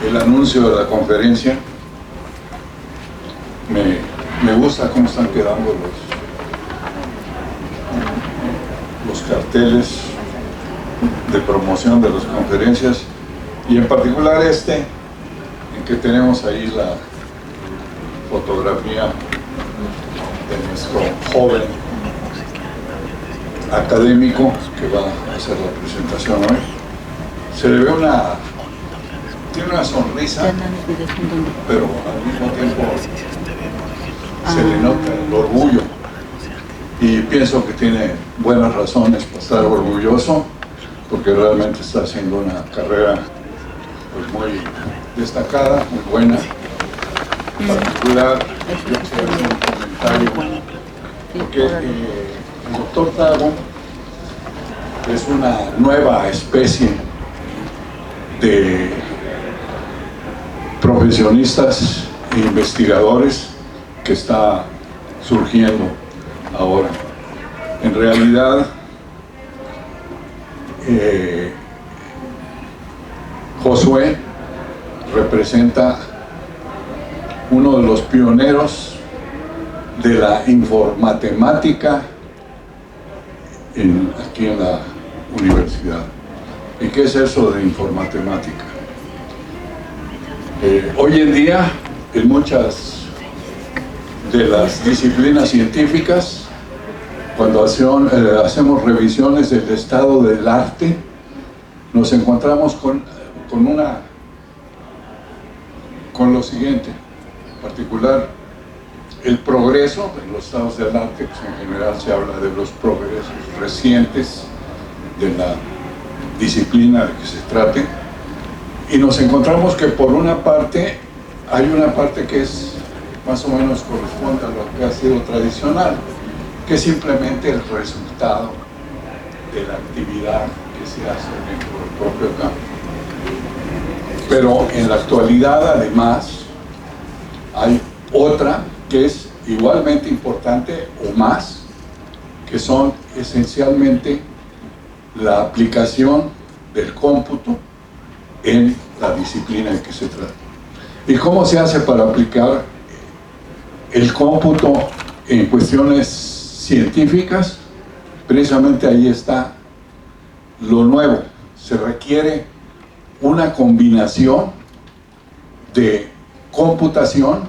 el anuncio de la conferencia. Me gusta cómo están quedando los carteles de promoción de las conferencias, y en particular en que tenemos ahí la fotografía de nuestro joven académico que va a hacer la presentación hoy. Se le ve tiene una sonrisa, pero al mismo tiempo se le nota el orgullo, y pienso que tiene buenas razones para estar orgulloso, porque realmente está haciendo una carrera pues muy destacada, muy buena. En particular, yo quisiera hacer un comentario, porque el doctor Tago es una nueva especie de profesionistas e investigadores que está surgiendo ahora. En realidad, Josué representa uno de los pioneros de la informática aquí en la universidad. ¿Y qué es eso de informática? Hoy en día, en muchas de las disciplinas científicas, cuando hacemos revisiones del estado del arte, nos encontramos con lo siguiente, en particular el progreso en los estados del arte. Pues en general se habla de los progresos recientes de la disciplina de que se trate, y nos encontramos que por una parte hay una parte que es más o menos corresponde a lo que ha sido tradicional, que es simplemente el resultado de la actividad que se hace dentro del propio campo. Pero en la actualidad, además, hay otra que es igualmente importante o más, que son esencialmente la aplicación del cómputo en la disciplina de que se trata. ¿Y cómo se hace para aplicar el cómputo en cuestiones científicas? Precisamente ahí está lo nuevo. Se requiere una combinación de computación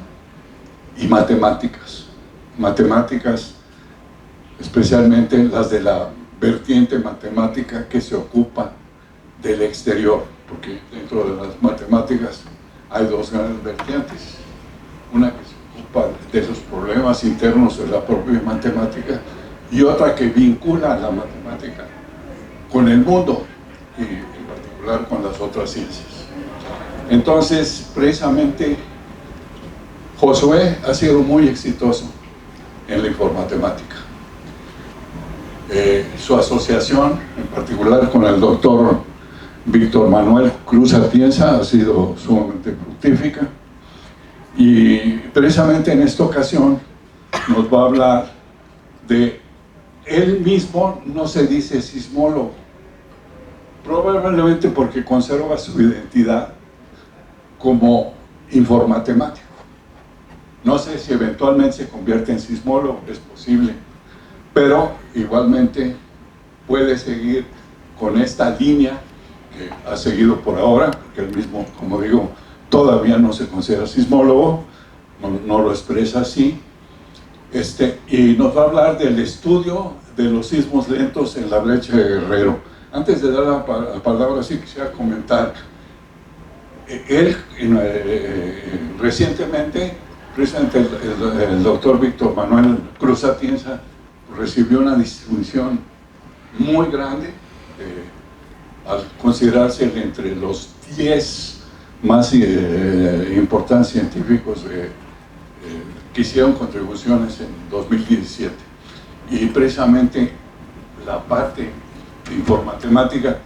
y matemáticas. Matemáticas, especialmente las de la vertiente matemática que se ocupa del exterior, porque dentro de las matemáticas hay dos grandes vertientes. Una que se ocupa de los problemas internos de la propia matemática, y otra que vincula a la matemática con el mundo, y en particular con las otras ciencias. Entonces, precisamente, Josué ha sido muy exitoso en la informática. Su asociación, en particular con el doctor Víctor Manuel Cruz Atienza, ha sido sumamente fructífera, y precisamente en esta ocasión nos va a hablar de él mismo. No se dice sismólogo, probablemente porque conserva su identidad como informático. No sé si eventualmente se convierte en sismólogo, es posible, pero igualmente puede seguir con esta línea que ha seguido por ahora, porque él mismo, como digo, todavía no se considera sismólogo, no lo expresa así. Y nos va a hablar del estudio de los sismos lentos en la brecha de Guerrero. Antes de dar la palabra, sí quisiera comentar, él recientemente, precisamente el doctor Víctor Manuel Cruz Atienza recibió una distinción muy grande, al considerarse entre los 10 más importantes científicos que hicieron contribuciones en 2017. Y precisamente la parte de informática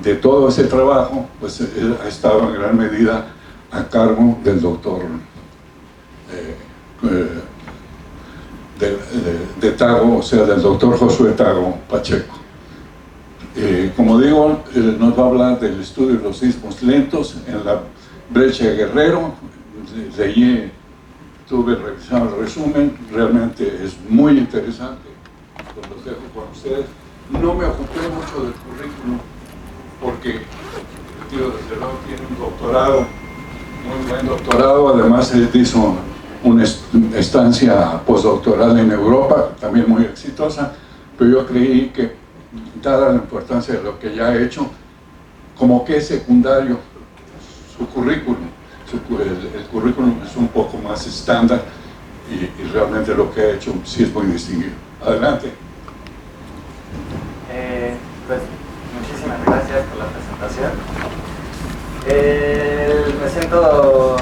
de todo ese trabajo pues ha estado en gran medida a cargo del doctor de Tago, o sea, del doctor Josué Tago Pacheco. Como digo, nos va a hablar del estudio de los sismos lentos en la Brecha de Guerrero, leí, estuve revisando el resumen, realmente es muy interesante, pues los dejo con ustedes. No me ocupé mucho del currículum porque el tío desde luego tiene un doctorado, muy buen doctorado, además él hizo una estancia postdoctoral en Europa, también muy exitosa, pero yo creí que, dada la importancia de lo que ya ha hecho, como que es secundario su currículum. El currículum es un poco más estándar y realmente lo que ha hecho sí es muy distinguido. Adelante. Pues muchísimas gracias por la presentación. Me siento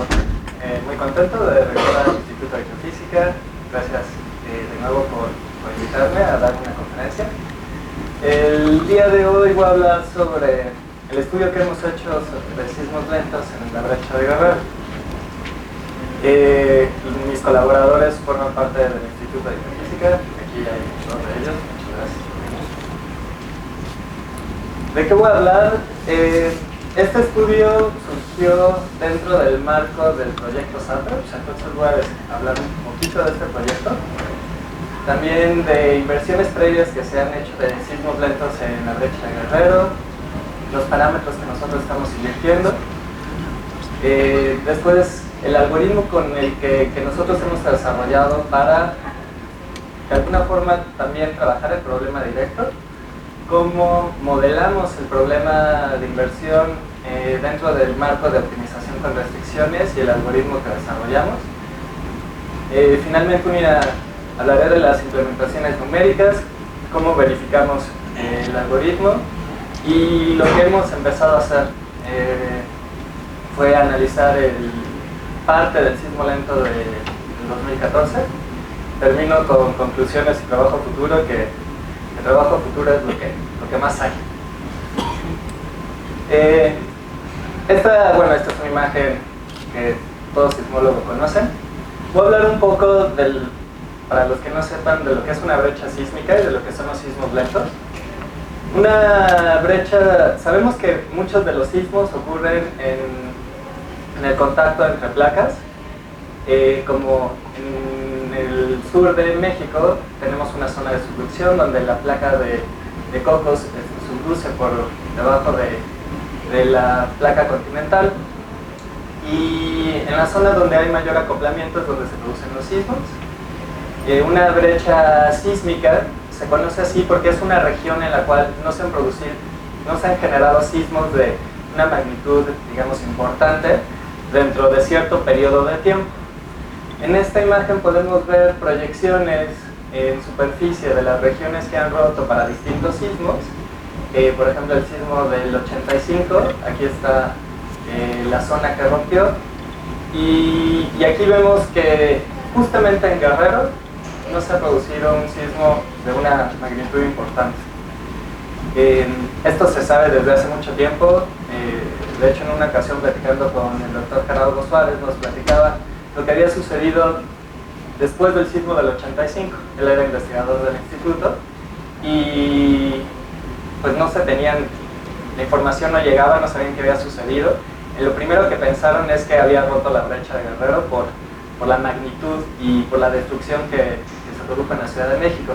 muy contento de regresar al Instituto de Geofísica. Gracias de nuevo por invitarme a dar una conferencia. El día de hoy voy a hablar sobre el estudio que hemos hecho sobre sismos lentos en la brecha de Guerrero. Mis colaboradores forman parte del Instituto de Geofísica. Aquí hay dos de ellos. Muchas gracias. ¿De qué voy a hablar? Este estudio surgió dentro del marco del proyecto SATREPS, entonces voy a hablar un poquito de este proyecto. También de inversiones previas que se han hecho de sismos lentos en la brecha de Guerrero, los parámetros que nosotros estamos invirtiendo. Después, el algoritmo con el que nosotros hemos desarrollado para, de alguna forma, también trabajar el problema directo. Cómo modelamos el problema de inversión dentro del marco de optimización con restricciones y el algoritmo que desarrollamos. Finalmente, hablaré de las implementaciones numéricas, cómo verificamos el algoritmo, y lo que hemos empezado a hacer fue analizar parte del sismo lento del 2014. Termino con conclusiones y trabajo futuro, que el trabajo futuro es lo que más hay. Esta es una imagen que todos sismólogos conocen. Voy a hablar un poco para los que no sepan, de lo que es una brecha sísmica y de lo que son los sismos lentos. Una brecha, sabemos que muchos de los sismos ocurren en el contacto entre placas, como en el sur de México tenemos una zona de subducción donde la placa de Cocos subduce por debajo de la placa continental, y en la zona donde hay mayor acoplamiento es donde se producen los sismos. Una brecha sísmica se conoce así porque es una región en la cual no se han generado sismos de una magnitud, digamos, importante dentro de cierto periodo de tiempo. En esta imagen podemos ver proyecciones en superficie de las regiones que han roto para distintos sismos. Por ejemplo, el sismo del 85, aquí está la zona que rompió, y aquí vemos que justamente en Guerrero no se ha producido un sismo de una magnitud importante. Esto se sabe desde hace mucho tiempo. De hecho, en una ocasión, platicando con el doctor Gerardo Suárez, nos platicaba lo que había sucedido después del sismo del 85. Él era investigador del instituto y pues no se tenían, la información no llegaba, no sabían qué había sucedido. Lo primero que pensaron es que había roto la brecha de Guerrero por la magnitud y por la destrucción que se produjo en la Ciudad de México.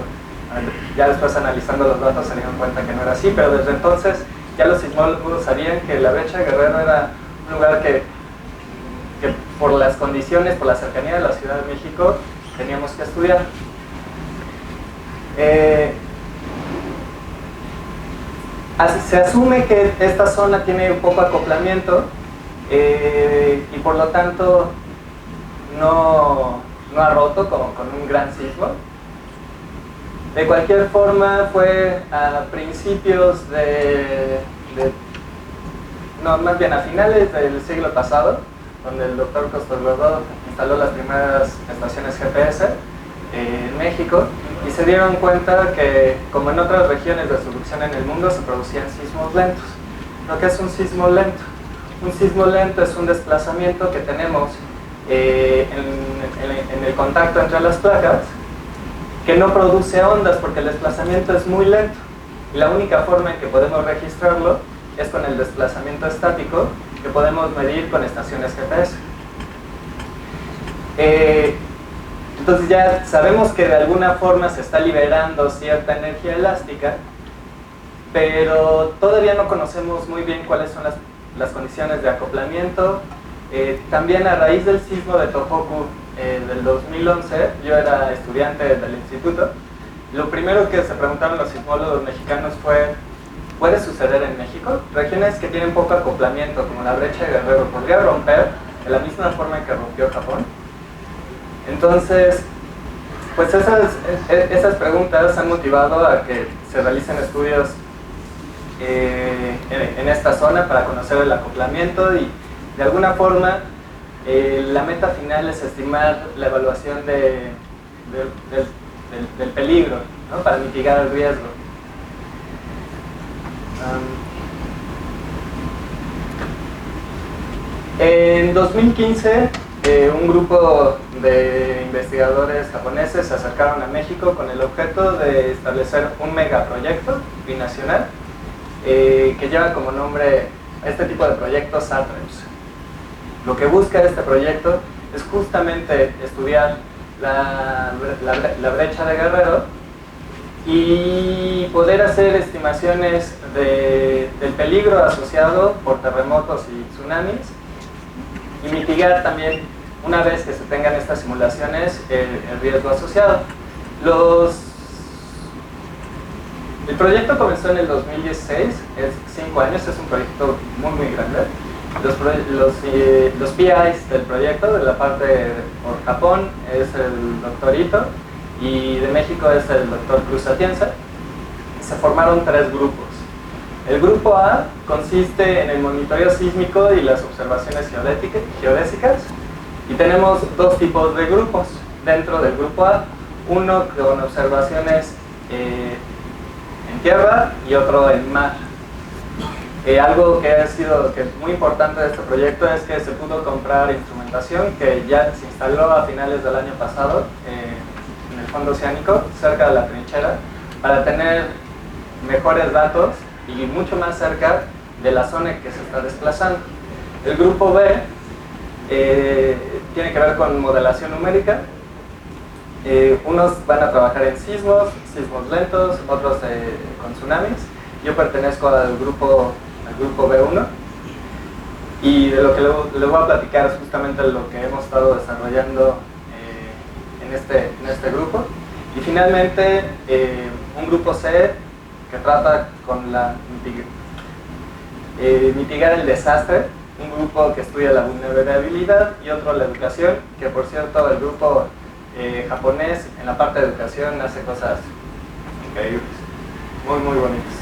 Ya después, analizando los datos, se dieron cuenta que no era así, pero desde entonces ya los sismólogos sabían que la brecha de Guerrero era un lugar que por las condiciones, por la cercanía de la Ciudad de México, teníamos que estudiar. Se asume que esta zona tiene un poco acoplamiento y por lo tanto no ha roto con un gran sismo. De cualquier forma, fue a principios más bien a finales del siglo pasado, donde el doctor Costos-Godó instaló las primeras estaciones GPS en México, y se dieron cuenta que, como en otras regiones de subducción en el mundo, se producían sismos lentos. ¿Lo que es un sismo lento? Un sismo lento es un desplazamiento que tenemos en el contacto entre las placas, que no produce ondas porque el desplazamiento es muy lento, y la única forma en que podemos registrarlo es con el desplazamiento estático, que podemos medir con estaciones GPS. Entonces ya sabemos que de alguna forma se está liberando cierta energía elástica, pero todavía no conocemos muy bien cuáles son las condiciones de acoplamiento. También a raíz del sismo de Tohoku del 2011, yo era estudiante del instituto, lo primero que se preguntaron los sismólogos mexicanos fue: ¿puede suceder en México? Regiones que tienen poco acoplamiento, como la brecha de Guerrero, ¿podría romper de la misma forma en que rompió Japón? Entonces, pues esas preguntas han motivado a que se realicen estudios en esta zona para conocer el acoplamiento, y de alguna forma la meta final es estimar la evaluación del peligro, ¿no? Para mitigar el riesgo. En 2015, un grupo de investigadores japoneses se acercaron a México con el objeto de establecer un megaproyecto binacional que lleva como nombre este tipo de proyectos SATREPS. Lo que busca este proyecto es justamente estudiar la brecha de Guerrero y poder hacer estimaciones del peligro asociado por terremotos y tsunamis, y mitigar también, una vez que se tengan estas simulaciones, el riesgo asociado. El proyecto comenzó en el 2016, es 5 años, es un proyecto muy grande. Los PIs del proyecto, de la parte por Japón, es el doctor Ito, y de México es el doctor Cruz Atienza. Se formaron 3 grupos. El grupo A consiste en el monitoreo sísmico y las observaciones geodésicas, y tenemos 2 tipos de grupos dentro del grupo A: uno con observaciones en tierra y otro en mar. Algo que es muy importante de este proyecto es que se pudo comprar instrumentación que ya se instaló a finales del año pasado en el fondo oceánico, cerca de la trinchera, para tener mejores datos y mucho más cerca de la zona que se está desplazando. El grupo B tiene que ver con modelación numérica. Unos van a trabajar en sismos lentos, otros con tsunamis. Yo pertenezco al grupo B1, y de lo que le voy a platicar es justamente lo que hemos estado desarrollando en este grupo. Y finalmente un grupo C que trata con mitigar el desastre, un grupo que estudia la vulnerabilidad, y otro la educación, que por cierto el grupo japonés en la parte de educación hace cosas increíbles, muy bonitas.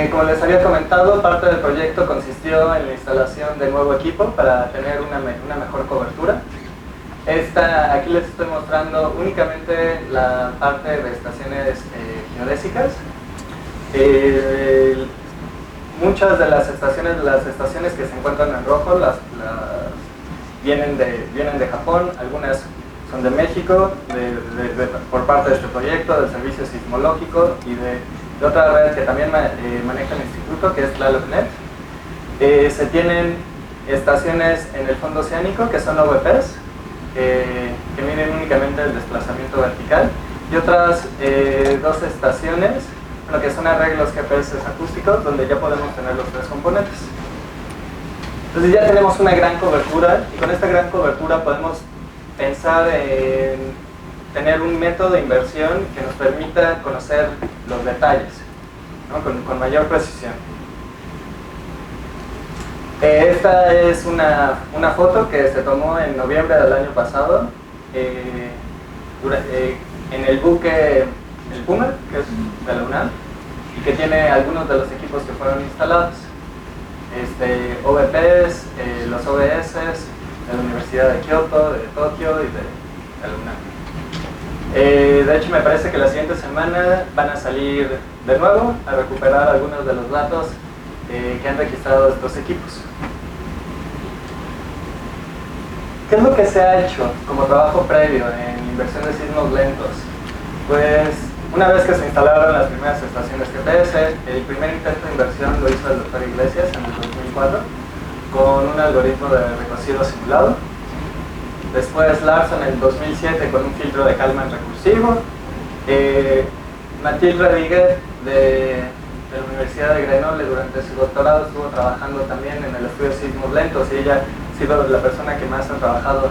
Como les había comentado, parte del proyecto consistió en la instalación de nuevo equipo para tener una mejor cobertura. Aquí les estoy mostrando únicamente la parte de estaciones geodésicas. Muchas de las estaciones que se encuentran en rojo vienen de Japón, algunas son de México, por parte de este proyecto, del servicio sismológico, y de otra red que también maneja el instituto, que es TlalocNet. Se tienen estaciones en el fondo oceánico, que son OVPs, que miden únicamente el desplazamiento vertical, y otras 2 estaciones, que son arreglos GPS acústicos, donde ya podemos tener los 3 componentes. Entonces ya tenemos una gran cobertura, y con esta gran cobertura podemos pensar en tener un método de inversión que nos permita conocer los detalles, ¿no? con mayor precisión. Esta es una foto que se tomó en noviembre del año pasado en el buque el Puma, que es de la UNAM, y que tiene algunos de los equipos que fueron instalados. OVPs, los OBS de la Universidad de Kioto, de Tokio y de la UNAM. De hecho, me parece que la siguiente semana van a salir de nuevo a recuperar algunos de los datos que han registrado estos equipos. ¿Qué es lo que se ha hecho como trabajo previo en inversión de sismos lentos? Pues Una vez que se instalaron las primeras estaciones GPS, el primer intento de inversión lo hizo el doctor Iglesias en el 2004 con un algoritmo de recocido simulado. Después Larson en el 2007 con un filtro de Kalman recursivo. Mathilde Radiguet de la Universidad de Grenoble durante su doctorado estuvo trabajando también en el estudio de sismos lentos y ella ha sido la persona que más ha trabajado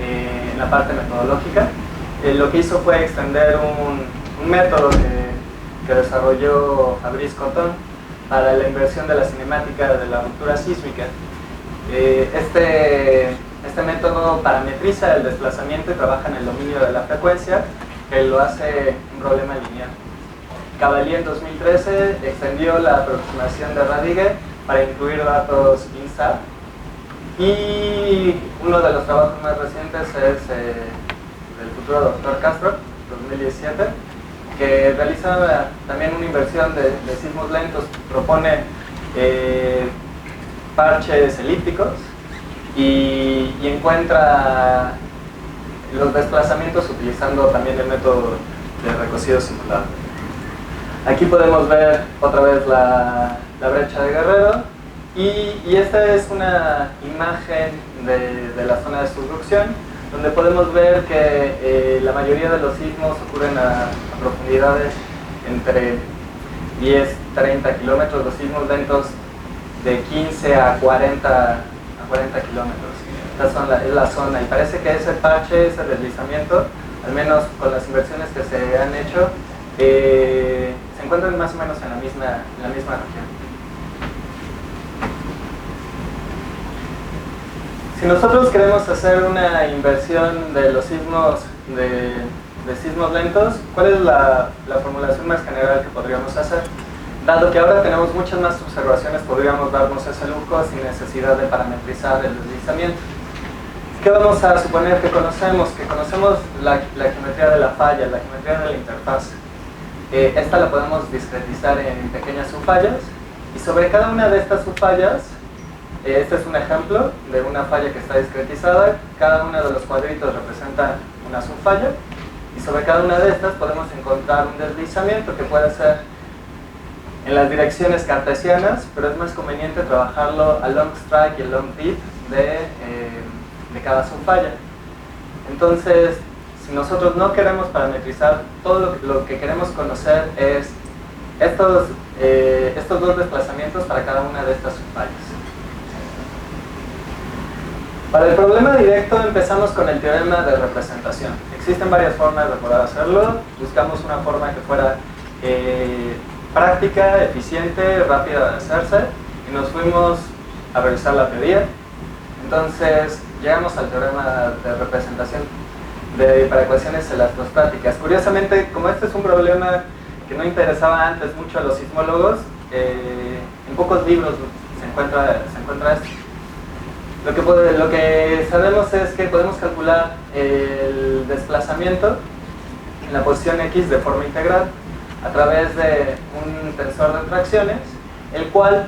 en la parte metodológica. Lo que hizo fue extender un método que desarrolló Fabrice Cotton para la inversión de la cinemática de la ruptura sísmica. Este método parametriza el desplazamiento y trabaja en el dominio de la frecuencia, que lo hace un problema lineal. Cavalier en 2013 extendió la aproximación de Radiguet para incluir datos INSAT, y uno de los trabajos más recientes es del futuro doctor Castro, 2017, que realiza también una inversión de sismos lentos, propone parches elípticos y encuentra los desplazamientos utilizando también el método de recocido simulado. Aquí podemos ver otra vez la brecha de Guerrero y esta es una imagen de la zona de subducción, donde podemos ver que la mayoría de los sismos ocurren a profundidades entre 10-30 kilómetros, los sismos lentos de 15 a 40 kilómetros. Esta es la zona, y parece que ese parche, ese deslizamiento, al menos con las inversiones que se han hecho, se encuentran más o menos en la misma región. Si nosotros queremos hacer una inversión de los sismos de sismos lentos, ¿cuál es la formulación más general que podríamos hacer? Dado que ahora tenemos muchas más observaciones, podríamos darnos ese lujo sin necesidad de parametrizar el deslizamiento. ¿Qué vamos a suponer que conocemos? Que conocemos la geometría de la falla, la geometría de la interfaz. Esta la podemos discretizar en pequeñas subfallas, y sobre cada una de estas subfallas, este es un ejemplo de una falla que está discretizada, cada uno de los cuadritos representa una subfalla, y sobre cada una de estas podemos encontrar un deslizamiento que puede ser en las direcciones cartesianas, pero es más conveniente trabajarlo a long strike y a long dip de cada subfalla. Entonces, si nosotros no queremos parametrizar, todo lo que queremos conocer es estos dos desplazamientos para cada una de estas subfallas. Para el problema directo empezamos con el teorema de representación. Existen varias formas de poder hacerlo. Buscamos una forma que fuera práctica, eficiente, rápida de hacerse, y nos fuimos a revisar la teoría. Entonces llegamos al teorema de representación para ecuaciones electrostáticas. Curiosamente, como este es un problema que no interesaba antes mucho a los sismólogos, en pocos libros se encuentra esto. Lo que sabemos es que podemos calcular el desplazamiento en la posición X de forma integral a través de un tensor de tracciones, el cual,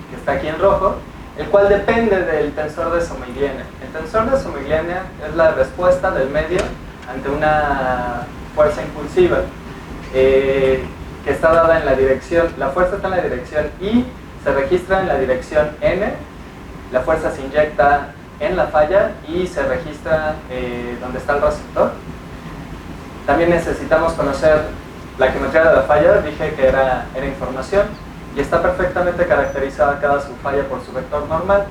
que está aquí en rojo, el cual depende del tensor de Somigliene. El tensor de Somigliene es la respuesta del medio ante una fuerza impulsiva que está dada en la dirección, la fuerza está en la dirección Y, se registra en la dirección N, la fuerza se inyecta en la falla y se registra donde está el receptor. También necesitamos conocer la geometría de la falla, dije que era información, y está perfectamente caracterizada cada subfalla por su vector normal.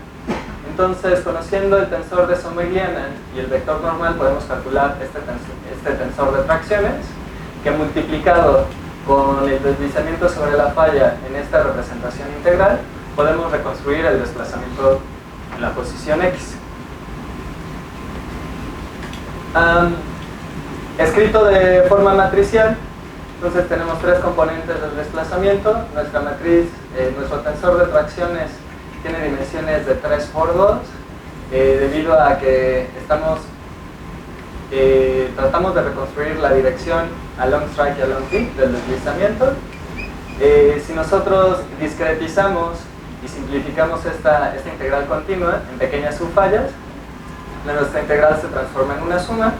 Entonces, conociendo el tensor de Somigliene y el vector normal, podemos calcular este tensor de tracciones, que multiplicado con el deslizamiento sobre la falla en esta representación integral, podemos reconstruir el desplazamiento en la posición X. Escrito de forma matricial, entonces tenemos tres componentes del desplazamiento. Nuestra matriz, nuestro tensor de tracciones tiene dimensiones de 3 por 2, debido a que tratamos de reconstruir la dirección a long strike y a long dip del deslizamiento. Si nosotros discretizamos y simplificamos esta integral continua en pequeñas subfallas, nuestra integral se transforma en una suma.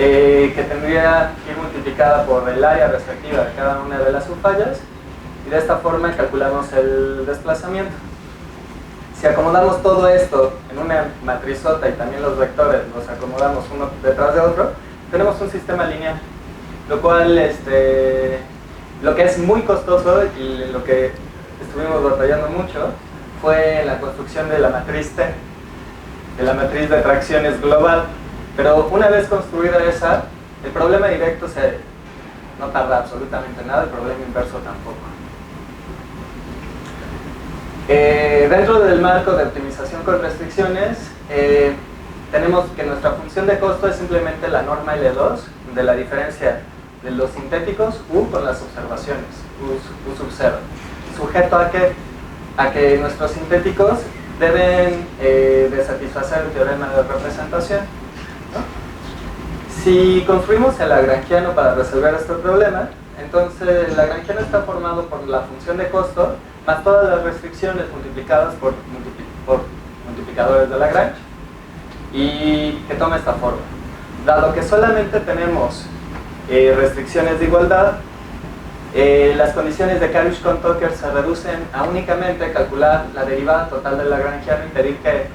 que tendría que ir multiplicada por el área respectiva de cada una de las subfallas, y de esta forma calculamos el desplazamiento. Si acomodamos todo esto en una matrizota y también los vectores los acomodamos uno detrás de otro, tenemos un sistema lineal, lo cual lo que es muy costoso y lo que estuvimos batallando mucho fue la construcción de la matriz T, de la matriz de tracciones global. Pero una vez construida esa, el problema directo no tarda absolutamente nada, el problema inverso tampoco. Dentro del marco de optimización con restricciones, tenemos que nuestra función de costo es simplemente la norma L2 de la diferencia de los sintéticos U con las observaciones, U sub 0, sujeto a que nuestros sintéticos deben de satisfacer el teorema de representación, ¿no? Si construimos el lagrangiano para resolver este problema, entonces el lagrangiano está formado por la función de costo más todas las restricciones multiplicadas por multiplicadores de Lagrange, y que toma esta forma. Dado que solamente tenemos restricciones de igualdad, las condiciones de Kariush-Cohn-Tucker se reducen a únicamente calcular la derivada total del lagrangiano y pedir que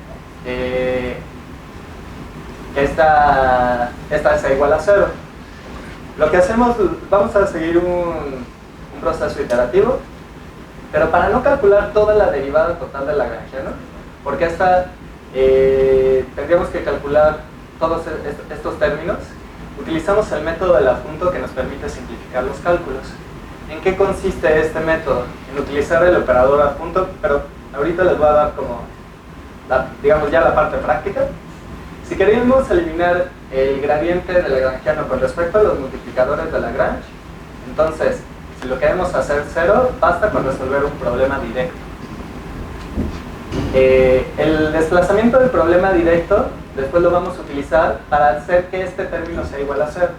esta sea igual a 0. Lo que hacemos, vamos a seguir un proceso iterativo, pero para no calcular toda la derivada total del lagrangiano, porque tendríamos que calcular todos estos términos, utilizamos el método del adjunto que nos permite simplificar los cálculos. ¿En qué consiste este método? En utilizar el operador adjunto, pero ahorita les voy a dar como, digamos, ya la parte práctica. Si queremos eliminar el gradiente del lagrangiano con respecto a los multiplicadores de Lagrange, entonces, si lo queremos hacer 0, basta con resolver un problema directo. El desplazamiento del problema directo, después lo vamos a utilizar para hacer que este término sea igual a 0.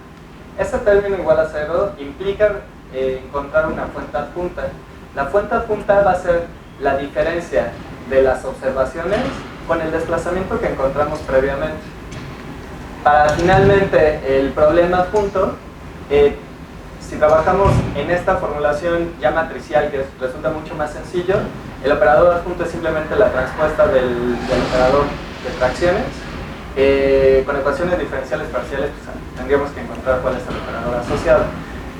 Este término igual a 0 implica encontrar una fuente adjunta. La fuente adjunta va a ser la diferencia de las observaciones con el desplazamiento que encontramos previamente. Para finalmente el problema adjunto, si trabajamos en esta formulación ya matricial, que resulta mucho más sencillo, el operador adjunto es simplemente la transpuesta del operador de tracciones. Con ecuaciones diferenciales parciales pues, tendríamos que encontrar cuál es el operador asociado,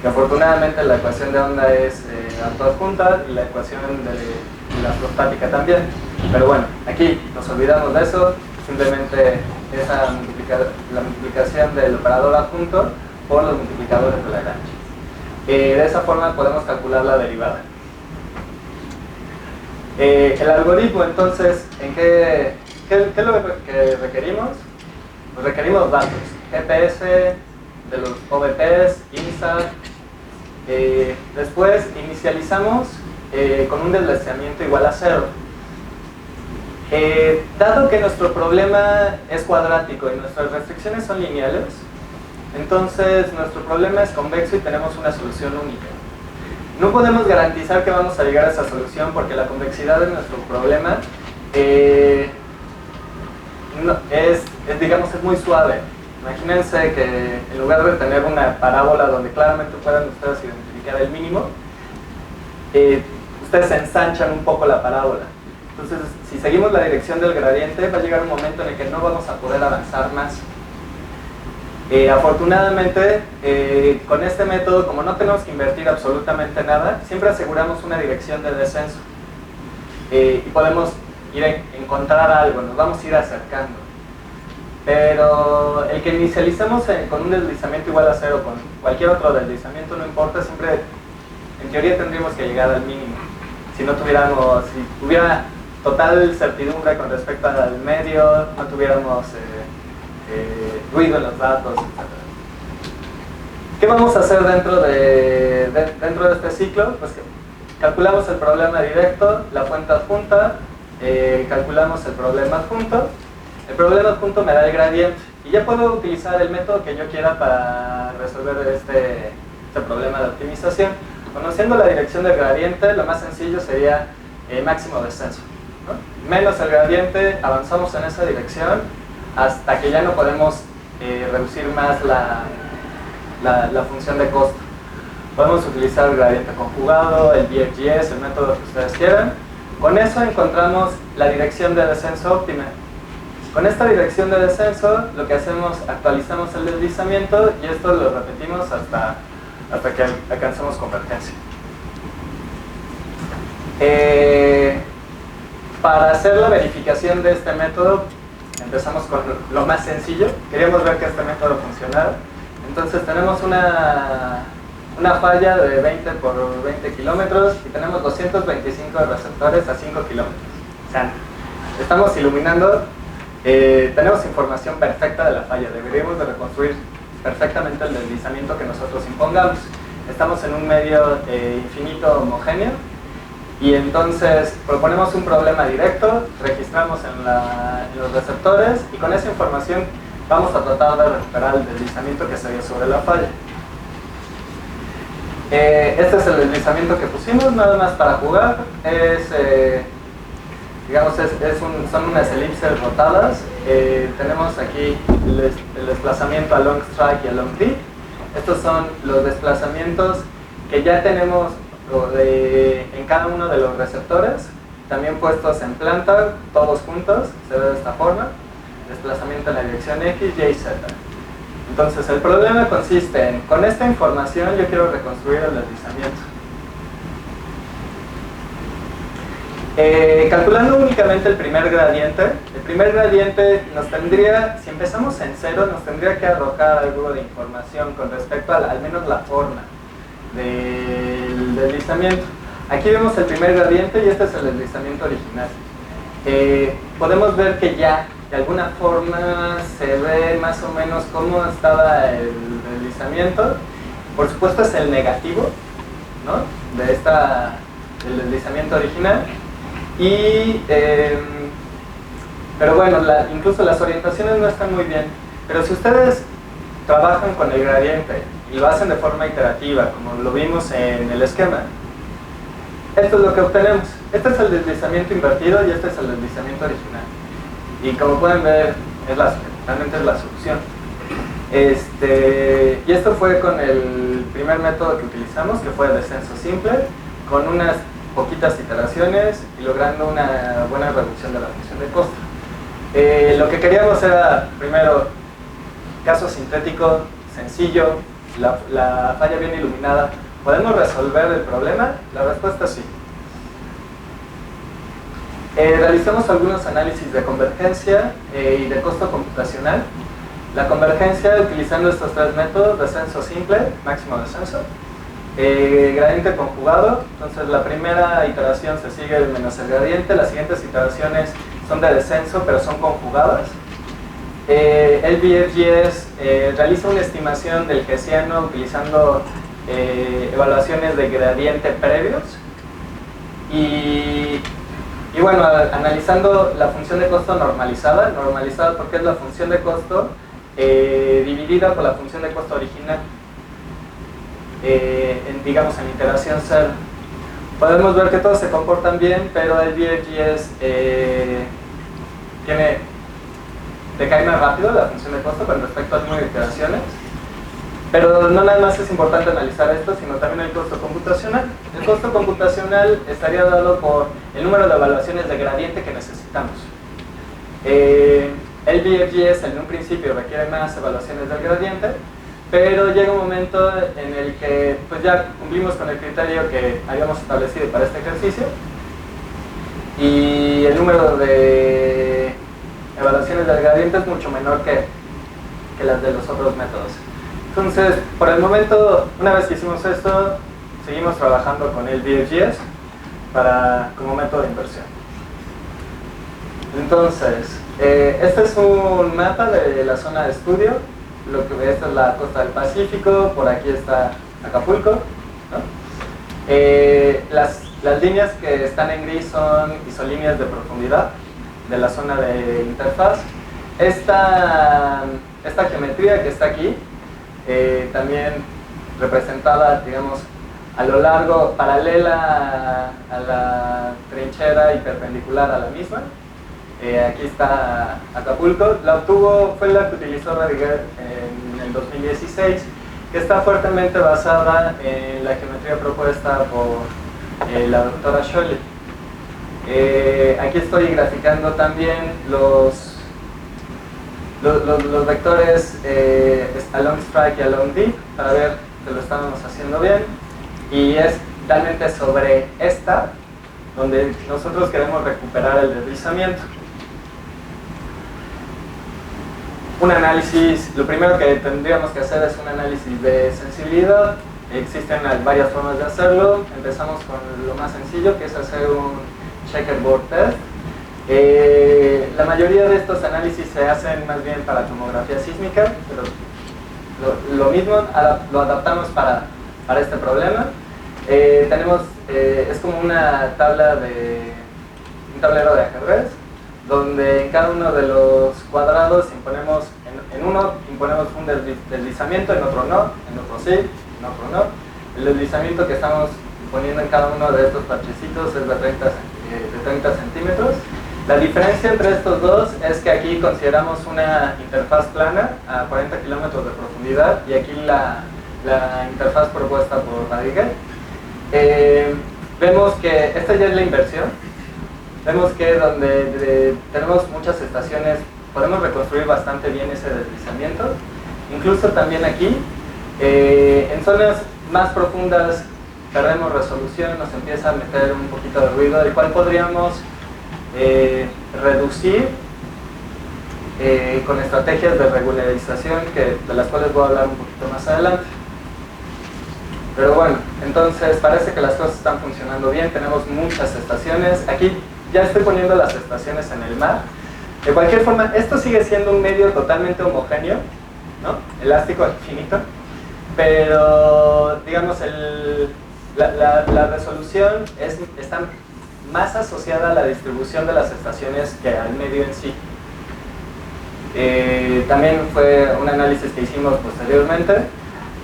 que afortunadamente la ecuación de onda es autoadjunta y la ecuación de la prostática también. Pero bueno, aquí nos olvidamos de eso, simplemente la multiplicación del operador adjunto por los multiplicadores de Lagrange. De esa forma podemos calcular la derivada. El algoritmo, entonces, ¿qué es lo que requerimos? Pues requerimos datos, GPS, de los OVPs, INSA. Después inicializamos con un deslizamiento igual a 0. Dado que nuestro problema es cuadrático y nuestras restricciones son lineales, entonces nuestro problema es convexo y tenemos una solución única. No podemos garantizar que vamos a llegar a esa solución porque la convexidad de nuestro problema digamos, es muy suave. Imagínense que en lugar de tener una parábola donde claramente puedan ustedes identificar el mínimo, ustedes ensanchan un poco la parábola. Entonces, si seguimos la dirección del gradiente, va a llegar un momento en el que no vamos a poder avanzar más. Afortunadamente, con este método, como no tenemos que invertir absolutamente nada, siempre aseguramos una dirección de descenso. Y podemos ir a encontrar algo, nos vamos a ir acercando. Pero el que inicialicemos con un deslizamiento igual a 0, con cualquier otro deslizamiento, no importa, siempre, en teoría, tendríamos que llegar al mínimo. Si tuviera total certidumbre con respecto al medio, no tuviéramos ruido en los datos, etc. ¿Qué vamos a hacer dentro de este ciclo? Pues que calculamos el problema directo, la fuente adjunta, calculamos el problema adjunto. El problema adjunto me da el gradiente y ya puedo utilizar el método que yo quiera para resolver este problema de optimización. Conociendo la dirección del gradiente, lo más sencillo sería máximo descenso, ¿no? Menos el gradiente, avanzamos en esa dirección hasta que ya no podemos reducir más la función de costo. Podemos utilizar el gradiente conjugado, el BFGS, el método que ustedes quieran. Con eso encontramos la dirección de descenso óptima. Con esta dirección de descenso, lo que hacemos, actualizamos el deslizamiento y esto lo repetimos hasta que alcancemos convergencia. Para hacer la verificación de este método, empezamos con lo más sencillo. Queríamos ver que este método funcionara. Entonces tenemos una falla de 20 por 20 kilómetros y tenemos 225 receptores a 5 kilómetros. O sea, estamos iluminando, tenemos información perfecta de la falla. Deberíamos de reconstruir perfectamente el deslizamiento que nosotros impongamos. Estamos en un medio infinito homogéneo y entonces proponemos un problema directo, registramos en los receptores y con esa información vamos a tratar de recuperar el deslizamiento que se dio sobre la falla. Este es el deslizamiento que pusimos, nada más para jugar. Son unas elipses rotadas. Tenemos aquí el desplazamiento a long strike y a long dip. Estos son los desplazamientos que ya tenemos en cada uno de los receptores, también puestos en planta, todos juntos, se ve de esta forma. Desplazamiento en la dirección X, Y y Z. Entonces el problema consiste en, con esta información yo quiero reconstruir el deslizamiento. Calculando únicamente el primer gradiente nos tendría, si empezamos en cero, nos tendría que arrojar algo de información con respecto a al menos la forma del deslizamiento. Aquí vemos el primer gradiente y este es el deslizamiento original. Podemos ver que ya de alguna forma se ve más o menos cómo estaba el deslizamiento. Por supuesto es el negativo, ¿no?, del deslizamiento original. Pero bueno, incluso las orientaciones no están muy bien. Pero si ustedes trabajan con el gradiente y lo hacen de forma iterativa, como lo vimos en el esquema, esto es lo que obtenemos. Este es el deslizamiento invertido y este es el deslizamiento original. Y como pueden ver, realmente es la solución. Y esto fue con el primer método que utilizamos, que fue el descenso simple, con unas poquitas iteraciones y logrando una buena reducción de la función de costo. Lo que queríamos era, primero, caso sintético, sencillo, la falla bien iluminada. ¿Podemos resolver el problema? La respuesta es sí. Realizamos algunos análisis de convergencia y de costo computacional. La convergencia utilizando estos tres métodos: descenso simple, máximo descenso, gradiente conjugado. Entonces la primera iteración se sigue menos el gradiente, las siguientes iteraciones son de descenso pero son conjugadas. El BFGS realiza una estimación del hessiano utilizando evaluaciones de gradiente previos y bueno, analizando la función de costo normalizada porque es la función de costo dividida por la función de costo original, digamos en iteración 0. Podemos ver que todos se comportan bien, pero el BFGS decae más rápido la función de costo con respecto al número de iteraciones. Pero no nada más es importante analizar esto, sino también el costo computacional. El costo computacional estaría dado por el número de evaluaciones de gradiente que necesitamos. El BFGS en un principio requiere más evaluaciones del gradiente, pero llega un momento en el que pues ya cumplimos con el criterio que habíamos establecido para este ejercicio y el número de evaluaciones del gradiente es mucho menor que las de los otros métodos. Entonces, por el momento, una vez que hicimos esto, seguimos trabajando con el BFGS como método de inversión. Entonces, este es un mapa de la zona de estudio. Esta es la costa del Pacífico, por aquí está Acapulco, ¿no? Las líneas que están en gris son isolíneas de profundidad de la zona de interfaz. Esta geometría que está aquí, también representada, digamos, a lo largo, paralela a la trinchera y perpendicular a la misma. Aquí está Acapulco. La obtuvo, fue la que utilizó Radiger en el 2016, que está fuertemente basada en la geometría propuesta por la doctora Scholle. Aquí estoy graficando también los vectores along strike y along deep para ver que lo estamos haciendo bien, y es realmente sobre esta donde nosotros queremos recuperar el deslizamiento. Un análisis, lo primero que tendríamos que hacer es un análisis de sensibilidad. Existen varias formas de hacerlo. Empezamos con lo más sencillo, que es hacer un checkerboard test. La mayoría de estos análisis se hacen más bien para tomografía sísmica, pero lo mismo lo adaptamos para este problema. Es como una tabla un tablero de ajedrez, donde en cada uno de los cuadrados imponemos, en uno imponemos un deslizamiento, en otro no, en otro sí, en otro no. El deslizamiento que estamos poniendo en cada uno de estos parchecitos es de 30 centímetros. La diferencia entre estos dos es que aquí consideramos una interfaz plana a 40 kilómetros de profundidad, y aquí la interfaz propuesta por Radiger. Vemos que esta ya es la inversión. Vemos que donde tenemos muchas estaciones podemos reconstruir bastante bien ese deslizamiento. Incluso también aquí, en zonas más profundas perdemos resolución, nos empieza a meter un poquito de ruido, el cual podríamos reducir con estrategias de regularización, de las cuales voy a hablar un poquito más adelante. Pero bueno, entonces parece que las cosas están funcionando bien, tenemos muchas estaciones. Aquí ya estoy poniendo las estaciones en el mar. De cualquier forma, esto sigue siendo un medio totalmente homogéneo, ¿no? Elástico al infinito, pero digamos la resolución está más asociada a la distribución de las estaciones que al medio en sí. También fue un análisis que hicimos posteriormente.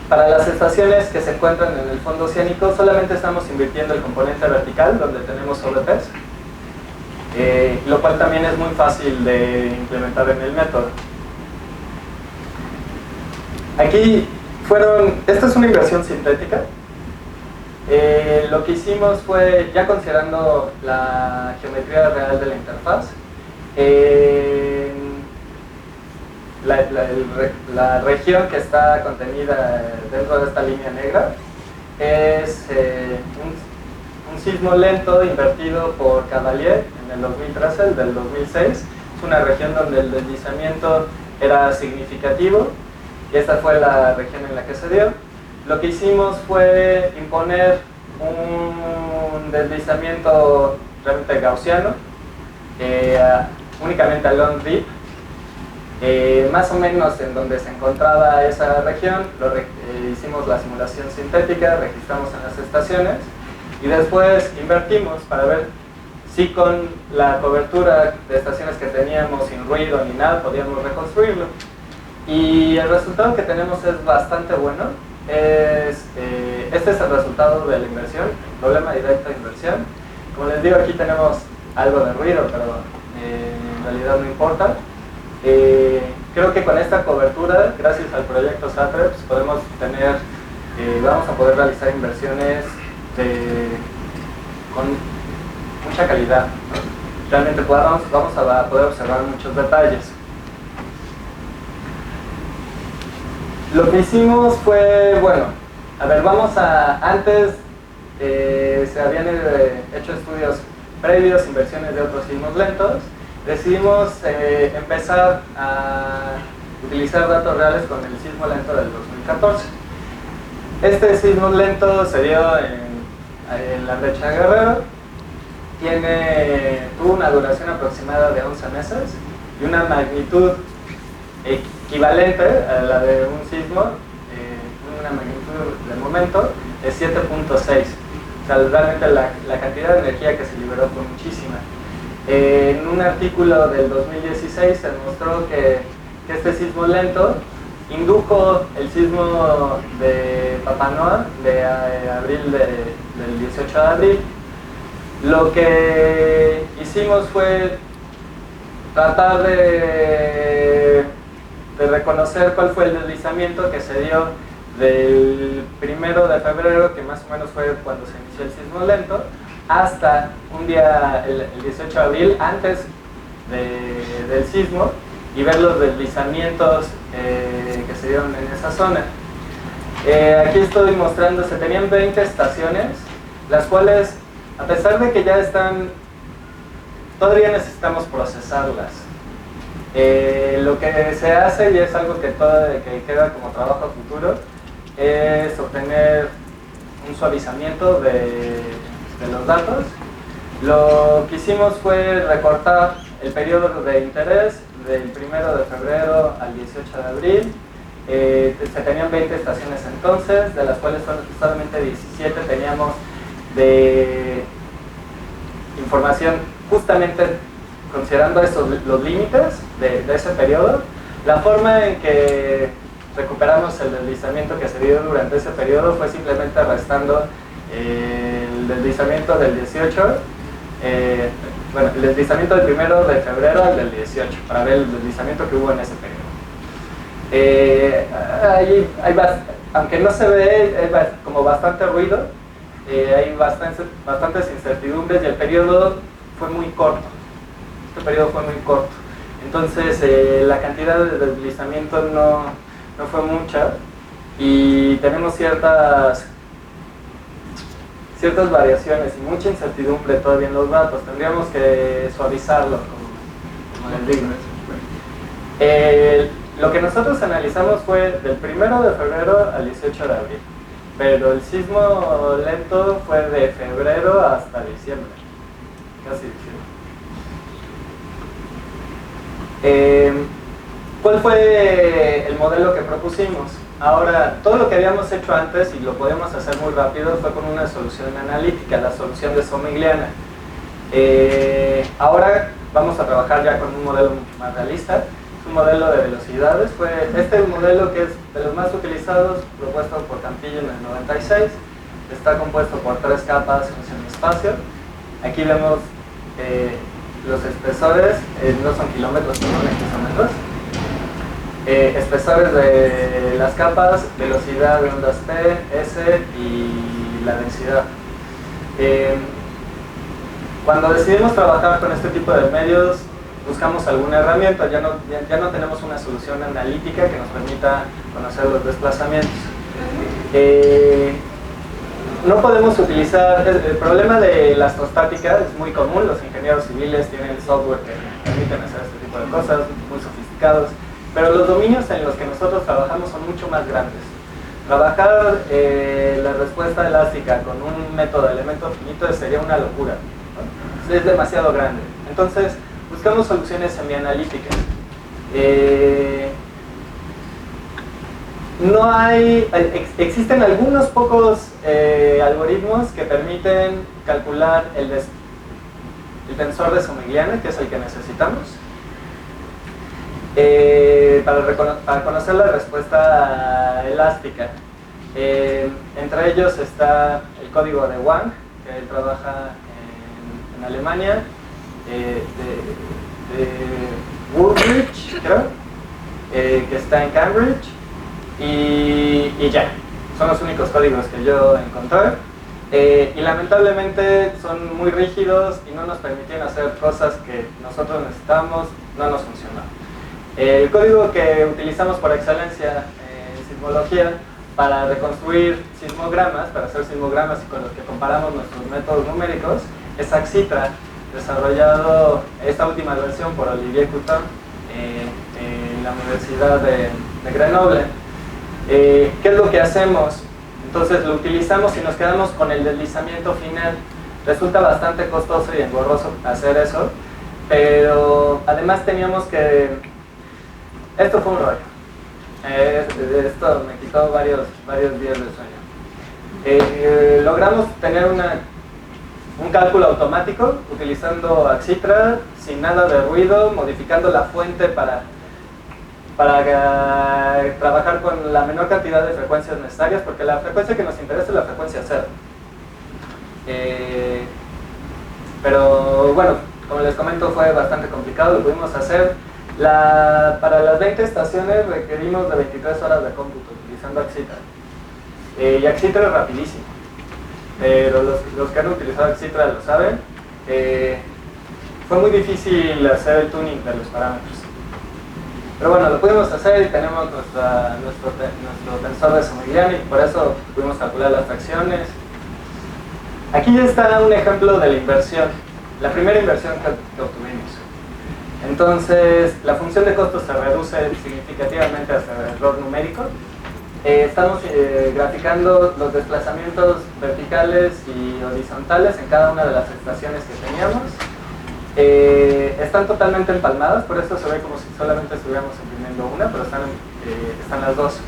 Para las estaciones que se encuentran en el fondo oceánico, solamente estamos invirtiendo el componente vertical, donde tenemos sobrepes, lo cual también es muy fácil de implementar en el método. Aquí esta es una inversión sintética. Lo que hicimos fue, ya considerando la geometría real de la interfaz, la región que está contenida dentro de esta línea negra es un sismo lento invertido por Cavalier en el 2013, el del 2006. Es una región donde el deslizamiento era significativo, y esta fue la región en la que se dio. Lo que hicimos fue imponer un deslizamiento realmente gaussiano, únicamente a long deep, más o menos en donde se encontraba esa región. Hicimos la simulación sintética, registramos en las estaciones, y después invertimos para ver si con la cobertura de estaciones que teníamos, sin ruido ni nada, podíamos reconstruirlo. Y el resultado que tenemos es bastante bueno. Este es el resultado de la inversión, el problema directo de inversión. Como les digo, aquí tenemos algo de ruido, pero en realidad no importa. Creo que con esta cobertura, gracias al proyecto SATREPS, vamos a poder realizar inversiones con mucha calidad, ¿no? Realmente vamos a poder observar muchos detalles. Lo que hicimos fue, bueno, antes se habían hecho estudios previos, inversiones de otros sismos lentos. Decidimos empezar a utilizar datos reales con el sismo lento del 2014. Este sismo lento se dio en la brecha de Guerrero. Tuvo una duración aproximada de 11 meses y una magnitud equivalente a la de un sismo, una magnitud del momento de 7.6. O sea, realmente la cantidad de energía que se liberó fue muchísima. En un artículo del 2016 se demostró que este sismo lento indujo el sismo de Papanoa del 18 de abril. Lo que hicimos fue tratar de reconocer cuál fue el deslizamiento que se dio del 1 de febrero, que más o menos fue cuando se inició el sismo lento, hasta un día, el 18 de abril, antes del sismo, y ver los deslizamientos que se dieron en esa zona. Aquí estoy mostrando, se tenían 20 estaciones, las cuales, a pesar de que ya están, todavía necesitamos procesarlas. Lo que se hace, y es algo que queda como trabajo a futuro, es obtener un suavizamiento de los datos. Lo que hicimos fue recortar el periodo de interés del 1 de febrero al 18 de abril. Se tenían 20 estaciones entonces, de las cuales solamente 17 teníamos de información justamente considerando los límites de ese periodo. La forma en que recuperamos el deslizamiento que se dio durante ese periodo fue simplemente restando el deslizamiento del 18, el deslizamiento del 1 de febrero al del 18, para ver el deslizamiento que hubo en ese periodo. Aunque no se ve, hay como bastante ruido, hay bastantes incertidumbres, y el periodo fue muy corto. Este periodo fue muy corto. Entonces la cantidad de deslizamiento no fue mucha, y tenemos ciertas variaciones y mucha incertidumbre todavía en los datos. Tendríamos que suavizarlo, como les digo. Lo que nosotros analizamos fue del 1 de febrero al 18 de abril, pero el sismo lento fue de febrero hasta diciembre, casi diciembre. ¿Cuál fue el modelo que propusimos? Ahora, todo lo que habíamos hecho antes, y lo podíamos hacer muy rápido, fue con una solución analítica, la solución de Somigliana. Ahora vamos a trabajar ya con un modelo mucho más realista. Es un modelo de velocidades. Fue este modelo, que es de los más utilizados, propuesto por Campillo en el 96. Está compuesto por 3 capas en el espacio. Aquí vemos los espesores, no son kilómetros, son hexámetros. Espesores de las capas, velocidad de ondas P, S y la densidad. Cuando decidimos trabajar con este tipo de medios, buscamos alguna herramienta. Ya no tenemos una solución analítica que nos permita conocer los desplazamientos. No podemos utilizar, el problema de la astrostática es muy común. Los ingenieros civiles tienen software que permiten hacer este tipo de cosas, muy sofisticados, pero los dominios en los que nosotros trabajamos son mucho más grandes. Trabajar la respuesta elástica con un método de elementos finitos sería una locura, ¿no? Es demasiado grande. Entonces buscamos soluciones semianalíticas. Existen algunos pocos algoritmos que permiten calcular el tensor de Somigliana, que es el que necesitamos, para conocer la respuesta elástica. Entre ellos está el código de Wang, que él trabaja en Alemania, de Woolrich, creo, que está en Cambridge, y ya, son los únicos códigos que yo encontré. Y lamentablemente son muy rígidos y no nos permitían hacer cosas que nosotros necesitamos, no nos funcionó. El código que utilizamos por excelencia en sismología para reconstruir sismogramas, para hacer sismogramas y con los que comparamos nuestros métodos numéricos, es AXITRA, desarrollado esta última versión por Olivier Couton en la Universidad de Grenoble. ¿Qué es lo que hacemos? Entonces lo utilizamos y nos quedamos con el deslizamiento final. Resulta bastante costoso y engorroso hacer eso, pero además teníamos que... Esto fue un rollo. Esto me quitó varios días de sueño. Logramos tener un cálculo automático utilizando AXITRA, sin nada de ruido, modificando la fuente para trabajar con la menor cantidad de frecuencias necesarias, porque la frecuencia que nos interesa es la frecuencia cero. Pero bueno, como les comento, fue bastante complicado, lo pudimos hacer. Para las 20 estaciones requerimos de 23 horas de cómputo utilizando Axitra. Y Axitra es rapidísimo, pero los que han utilizado Axitra lo saben. Fue muy difícil hacer el tuning de los parámetros. Pero bueno, lo pudimos hacer y tenemos nuestro tensor de Samoylian y por eso pudimos calcular las fracciones. Aquí ya está un ejemplo de la inversión, la primera inversión que obtuvimos. Entonces, la función de costo se reduce significativamente hasta el error numérico. Estamos graficando los desplazamientos verticales y horizontales en cada una de las estaciones que teníamos. Están totalmente empalmadas, por eso se ve como si solamente estuviéramos imprimiendo una, pero están las dos.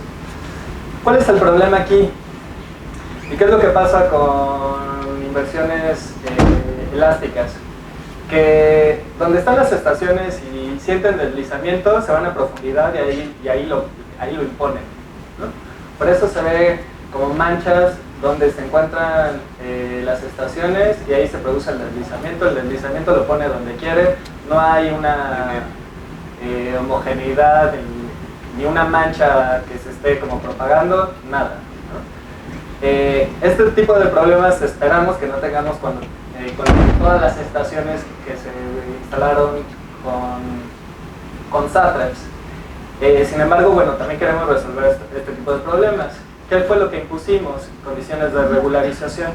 ¿Cuál es el problema aquí? ¿Y qué es lo que pasa con inversiones elásticas? Que donde están las estaciones y sienten deslizamiento, se van a profundidad y ahí lo imponen, ¿no? Por eso se ve como manchas donde se encuentran las estaciones y ahí se produce el deslizamiento lo pone donde quiere, no hay una homogeneidad ni una mancha que se esté como propagando, nada, ¿no? Este tipo de problemas esperamos que no tengamos con todas las estaciones que se instalaron con Sapreps. Sin embargo, bueno, también queremos resolver este tipo de problemas. ¿Qué fue lo que impusimos? Condiciones de regularización.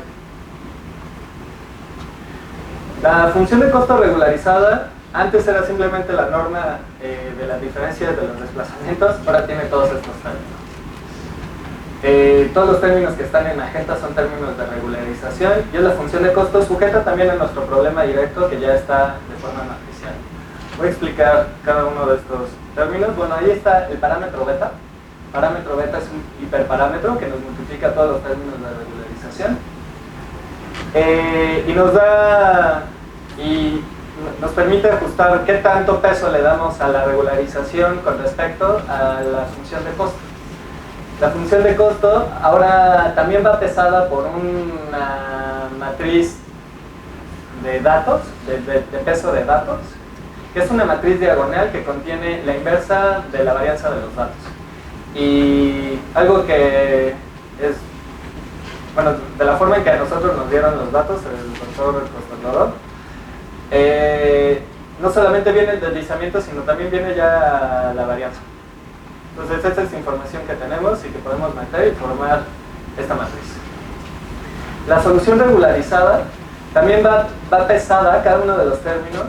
La función de costo regularizada antes era simplemente la norma de las diferencias de los desplazamientos, ahora tiene todos estos términos. Todos los términos que están en magenta son términos de regularización y es la función de costo sujeta también a nuestro problema directo que ya está de forma matricial. Voy a explicar cada uno de estos términos. Bueno, ahí está el parámetro beta. Parámetro beta es un hiperparámetro que nos multiplica todos los términos de regularización y nos permite ajustar qué tanto peso le damos a la regularización con respecto a la función de costo. La función de costo ahora también va pesada por una matriz de datos, de peso de datos, que es una matriz diagonal que contiene la inversa de la varianza de los datos. Y algo que es, bueno, de la forma en que a nosotros nos dieron los datos, el doctor Constantador, no solamente viene el deslizamiento, sino también viene ya la varianza. Entonces esta es información que tenemos y que podemos meter y formar esta matriz. La solución regularizada también va pesada cada uno de los términos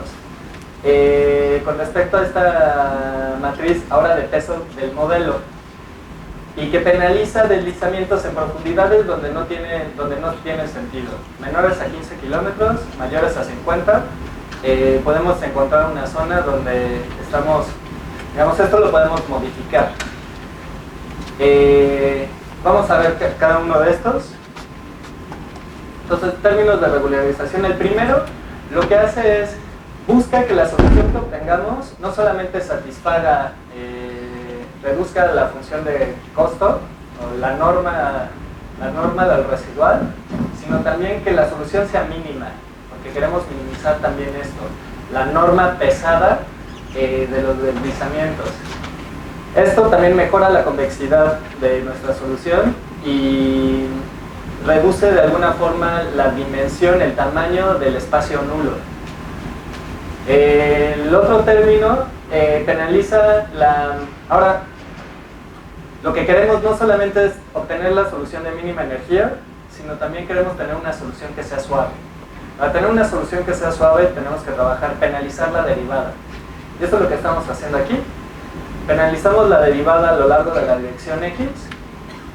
con respecto a esta matriz ahora de peso del modelo y que penaliza deslizamientos en profundidades donde no tiene sentido. Menores a 15 kilómetros, mayores a 50, podemos encontrar una zona donde estamos, digamos, esto lo podemos modificar. Vamos a ver cada uno de estos. Entonces, términos de regularización. El primero lo que hace es busca que la solución que obtengamos no solamente satisfaga, reduzca la función de costo o la norma del residual, sino también que la solución sea mínima, porque queremos minimizar también esto, la norma pesada de los deslizamientos. Esto también mejora la convexidad de nuestra solución y reduce de alguna forma la dimensión, el tamaño del espacio nulo. El otro término penaliza ahora, lo que queremos no solamente es obtener la solución de mínima energía, sino también queremos tener una solución que sea suave. Para tener una solución que sea suave tenemos que trabajar, penalizar la derivada. Y esto es lo que estamos haciendo aquí. Penalizamos la derivada a lo largo de la dirección X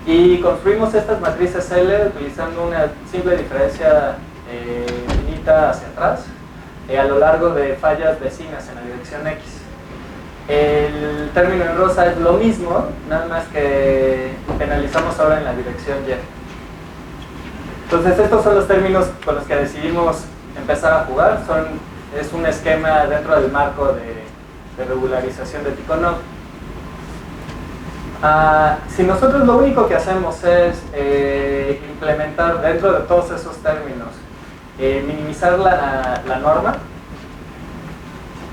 y construimos estas matrices L utilizando una simple diferencia finita hacia atrás a lo largo de fallas vecinas en la dirección X. El término en rosa es lo mismo, nada más que penalizamos ahora en la dirección Y. Entonces estos son los términos con los que decidimos empezar a jugar. Es un esquema dentro del marco de regularización de Tikhonov. Si nosotros lo único que hacemos es implementar dentro de todos esos términos, minimizar la norma,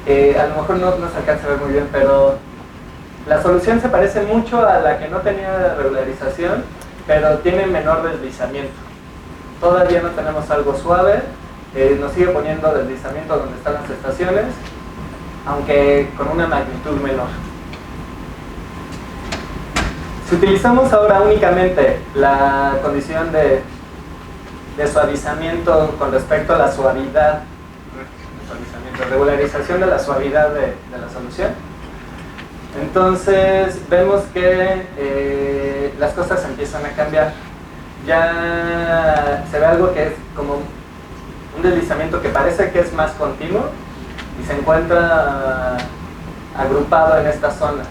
A lo mejor no se alcanza a ver muy bien, pero la solución se parece mucho a la que no tenía regularización, pero tiene menor deslizamiento. Todavía no tenemos algo suave, nos sigue poniendo deslizamiento donde están las estaciones, aunque con una magnitud menor. Si utilizamos ahora únicamente la condición de suavizamiento con respecto a la suavidad, regularización de la suavidad de la solución, entonces vemos que las cosas empiezan a cambiar. Ya se ve algo que es como un deslizamiento que parece que es más continuo y se encuentra agrupado en esta zona.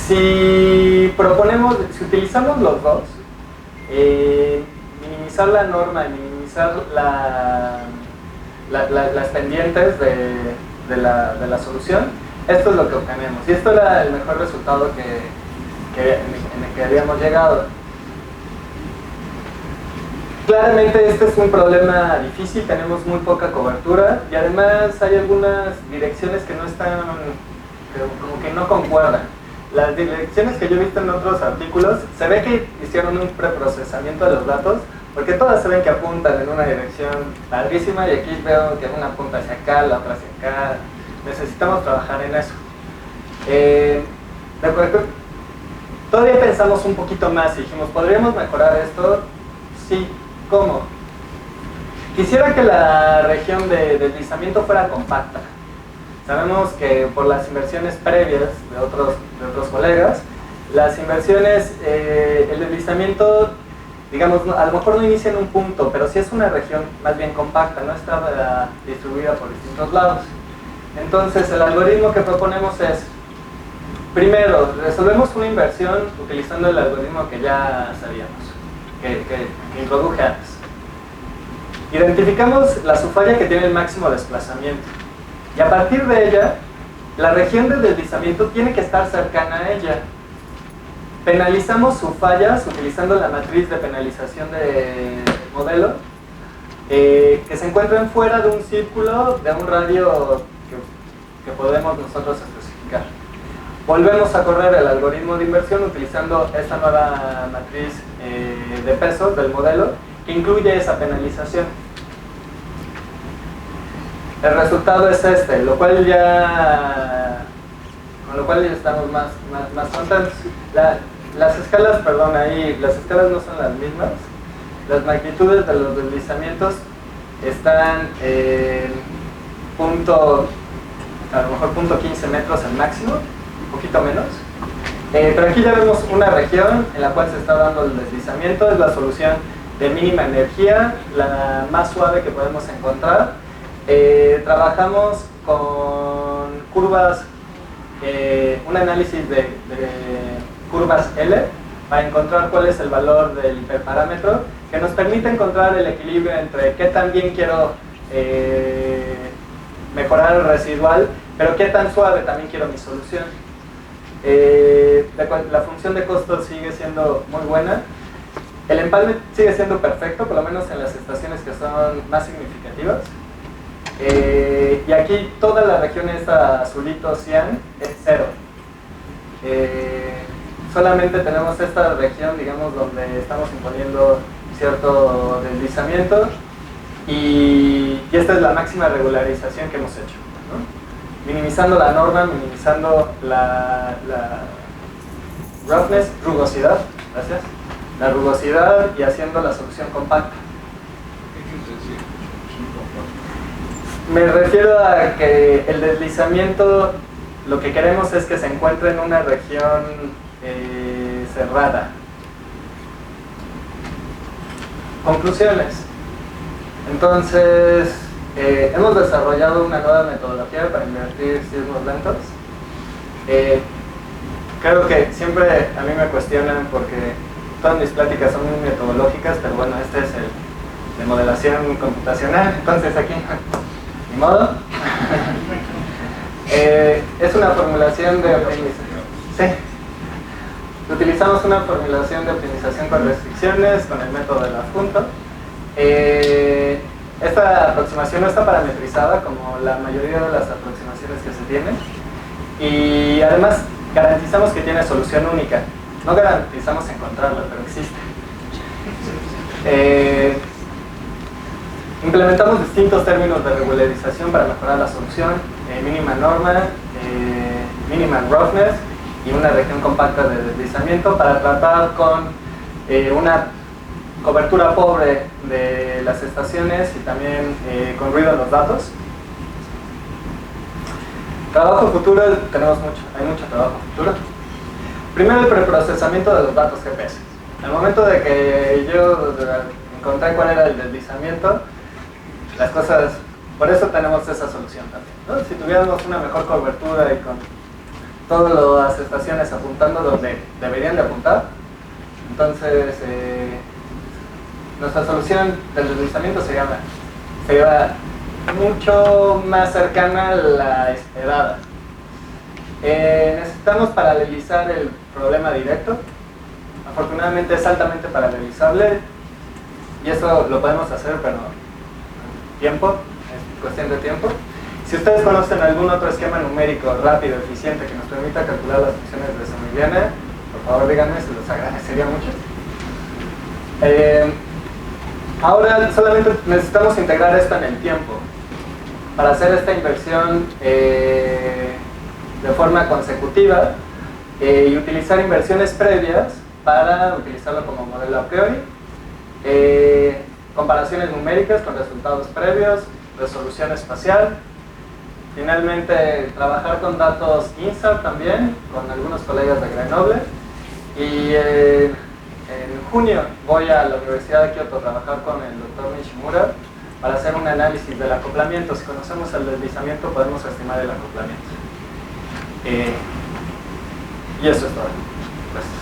Si utilizamos los dos, minimizar la norma y minimizar las pendientes de la solución, esto es lo que obtenemos. Y esto era el mejor resultado en el que habíamos llegado. Claramente este es un problema difícil, tenemos muy poca cobertura y además hay algunas direcciones que no están, como que no concuerdan. Las direcciones que yo he visto en otros artículos, se ve que hicieron un preprocesamiento de los datos, porque todas se ven que apuntan en una dirección padrísima y aquí veo que una apunta hacia acá, la otra hacia acá. Necesitamos trabajar en eso. De acuerdo. Todavía pensamos un poquito más y dijimos, ¿podríamos mejorar esto? Sí. ¿Cómo? Quisiera que la región de deslizamiento fuera compacta. Sabemos que por las inversiones previas de otros colegas, las inversiones, el deslizamiento, digamos, a lo mejor no inicia en un punto, pero sí es una región más bien compacta, no está distribuida por distintos lados. Entonces, el algoritmo que proponemos es, primero, resolvemos una inversión utilizando el algoritmo que ya sabíamos, que introduje antes. Identificamos la subfalla que tiene el máximo desplazamiento. Y a partir de ella, la región de deslizamiento tiene que estar cercana a ella. Penalizamos subfallas utilizando la matriz de penalización del modelo, que se encuentran fuera de un círculo de un radio que podemos nosotros especificar. Volvemos a correr el algoritmo de inversión utilizando esta nueva matriz de pesos del modelo que incluye esa penalización. El resultado es este, con lo cual ya estamos más contentos. Las escalas, perdón, ahí las escalas no son las mismas. Las magnitudes de los deslizamientos están en a lo mejor punto 15 metros el máximo, un poquito menos. Pero aquí ya vemos una región en la cual se está dando el deslizamiento, es la solución de mínima energía, la más suave que podemos encontrar. Trabajamos con curvas, un análisis de curvas L para encontrar cuál es el valor del hiperparámetro que nos permite encontrar el equilibrio entre qué tan bien quiero mejorar el residual, pero qué tan suave también quiero mi solución. La función de costo sigue siendo muy buena. El empalme sigue siendo perfecto, por lo menos en las estaciones que son más significativas. Y aquí toda la región esta azulito cian es cero. Solamente tenemos esta región, digamos, donde estamos imponiendo cierto deslizamiento y esta es la máxima regularización que hemos hecho, ¿no? Minimizando la norma, minimizando la roughness, rugosidad, gracias, la rugosidad y haciendo la solución compacta. Me refiero a que el deslizamiento, lo que queremos es que se encuentre en una región cerrada. Conclusiones. Entonces, hemos desarrollado una nueva metodología para invertir sismos lentos. Creo que siempre a mí me cuestionan porque todas mis pláticas son muy metodológicas, pero bueno, este es el de modelación computacional, entonces aquí, ni modo. Es una formulación de optimización. Sí. Utilizamos una formulación de optimización con restricciones, con el método del adjunto. Esta esta aproximación no está parametrizada como la mayoría de las aproximaciones que se tienen, y además garantizamos que tiene solución única. No garantizamos encontrarla, pero existe. Implementamos distintos términos de regularización para mejorar la solución: mínima norma, minimal roughness y una región compacta de deslizamiento, para tratar con una cobertura pobre de las estaciones y también con ruido en los datos. Trabajo futuro, hay mucho trabajo futuro. Primero, el preprocesamiento de los datos GPS. Al momento de que yo encontré cuál era el deslizamiento, las cosas, por eso tenemos esa solución también, ¿no? Si tuviéramos una mejor cobertura y con todas las estaciones apuntando donde deberían de apuntar, entonces nuestra solución del deslizamiento sería mucho más cercana a la esperada. Necesitamos paralelizar el problema directo. Afortunadamente es altamente paralelizable y eso lo podemos hacer, pero tiempo, es cuestión de tiempo. Si ustedes conocen algún otro esquema numérico rápido, eficiente, que nos permita calcular las funciones de Sommigliana, por favor díganme, se los agradecería mucho. Ahora solamente necesitamos integrar esto en el tiempo para hacer esta inversión de forma consecutiva y utilizar inversiones previas para utilizarlo como modelo a priori, comparaciones numéricas con resultados previos, resolución espacial, finalmente trabajar con datos INSAR también, con algunos colegas de Grenoble, y en junio voy a la Universidad de Kioto a trabajar con el doctor Nishimura para hacer un análisis del acoplamiento. Si conocemos el deslizamiento podemos estimar el acoplamiento. Y eso es todo. Gracias.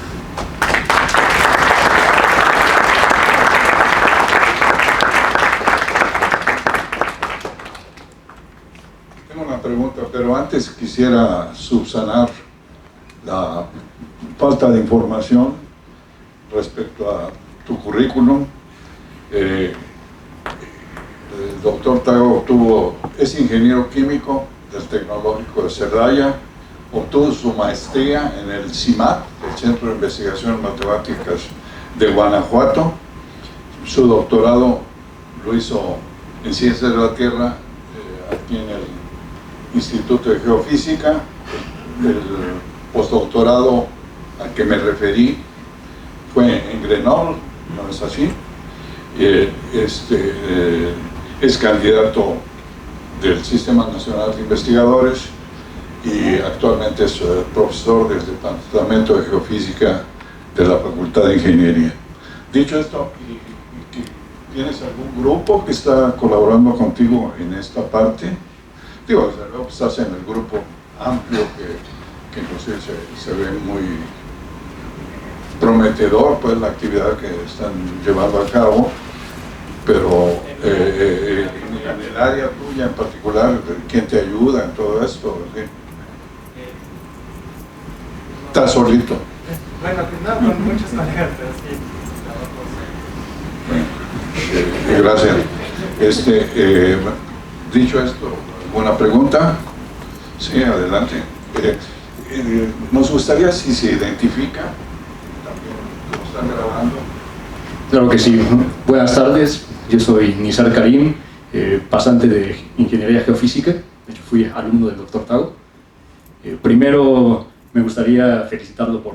Tengo una pregunta, pero antes quisiera subsanar la falta de información respecto a tu currículum. El doctor Tago es ingeniero químico del Tecnológico de Celaya, obtuvo su maestría en el CIMAT, el Centro de Investigaciones Matemáticas de Guanajuato. Su doctorado lo hizo en Ciencias de la Tierra, aquí en el Instituto de Geofísica. El postdoctorado al que me referí fue en Grenoble, ¿no es así? Es candidato del Sistema Nacional de Investigadores y actualmente es profesor del Departamento de Geofísica de la Facultad de Ingeniería. Dicho esto, ¿tienes algún grupo que está colaborando contigo en esta parte? Digo, desde luego estás en el grupo amplio que inclusive se ve muy prometedor, pues, la actividad que están llevando a cabo, pero en el área tuya en particular, ¿quién te ayuda en todo esto? ¿Sí? ¿Estás solito? Bueno, no, con muchos colegas, pero sí. Gracias. Dicho esto, ¿alguna pregunta? Sí, adelante. Nos gustaría si se identifica, también como están grabando. Claro que sí. Buenas tardes, yo soy Nizar Karim, pasante de Ingeniería Geofísica. De hecho, fui alumno del doctor Tago. Primero me gustaría felicitarlo por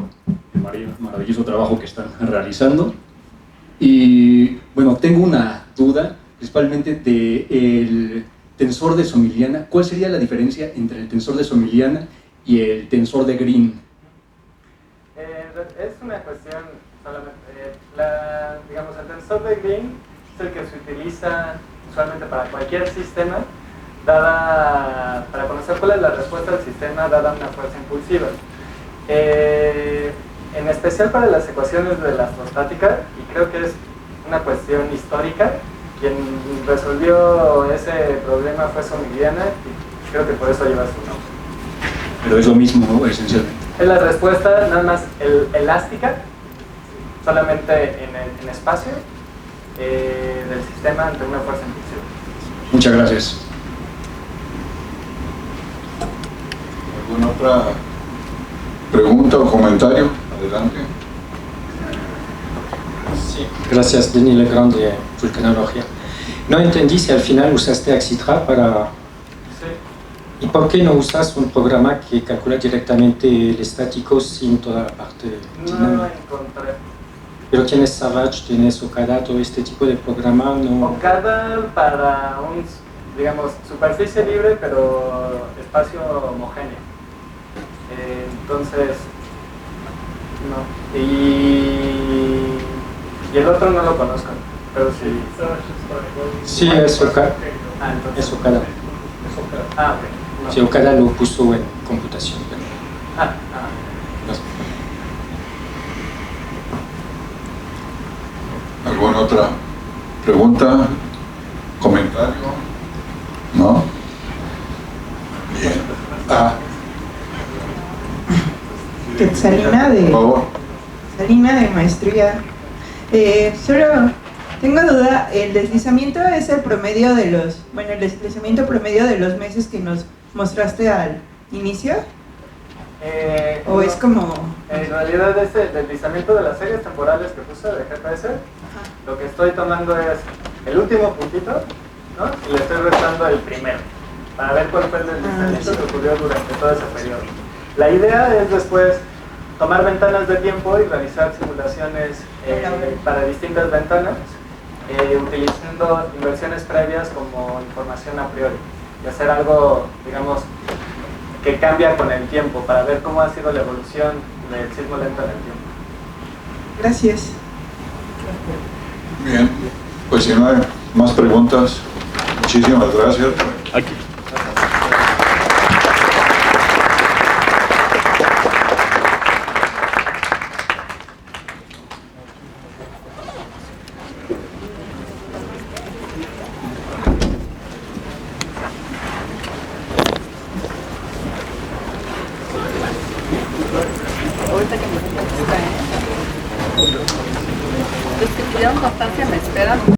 el maravilloso trabajo que están realizando. Y bueno, tengo una duda, principalmente del tensor de Sommigliana. ¿Cuál sería la diferencia entre el tensor de Sommigliana y el tensor de Green? Es una cuestión solamente, digamos, el tensor de Green es el que se utiliza usualmente para cualquier sistema, para conocer cuál es la respuesta del sistema dada una fuerza impulsiva. En especial para las ecuaciones de la astrostática, y creo que es una cuestión histórica, quien resolvió ese problema fue Sommigliana, y creo que por eso lleva su nombre. Pero es lo mismo, ¿no? Esencialmente. Es la respuesta nada más elástica, solamente en espacio del sistema ante una fuerza impulsiva. Muchas gracias. ¿Alguna otra pregunta o comentario? Adelante. Sí, gracias, Denis Legrand de Vulcanología. No entendí si al final usaste Axitra para... Sí. ¿Y por qué no usas un programa que calcula directamente el estático sin toda la parte No dinámica? encontré. Pero tienes Savage, tienes Okada, todo este tipo de programa, ¿no? Okada para un, digamos, superficie libre, pero espacio homogéneo. Entonces, no. Y el otro no lo conozco, pero sí. Sí, es Okada. Ah, entonces. Es Okada. Ah, ok. No. Sí, Okada lo puso en computación. Ah. ¿Alguna otra pregunta? ¿Comentario? ¿No? Bien. Quetzalina Por favor. Salina de maestría. Solo tengo duda, ¿el deslizamiento es el promedio de los, bueno, el deslizamiento promedio de los meses que nos mostraste al inicio? ¿O No. es como...? En realidad es el deslizamiento de las series temporales que puse de GPS. Lo que estoy tomando es el último puntito, ¿no? Y le estoy restando el primero, para ver cuál fue el deslizamiento que ocurrió durante todo ese periodo. La idea es después tomar ventanas de tiempo y realizar simulaciones para distintas ventanas, utilizando inversiones previas como información a priori, y hacer algo, digamos, que cambia con el tiempo, para ver cómo ha sido la evolución del sismo lento en el tiempo. Gracias. Bien. Pues si no hay más preguntas, muchísimas gracias. Aquí.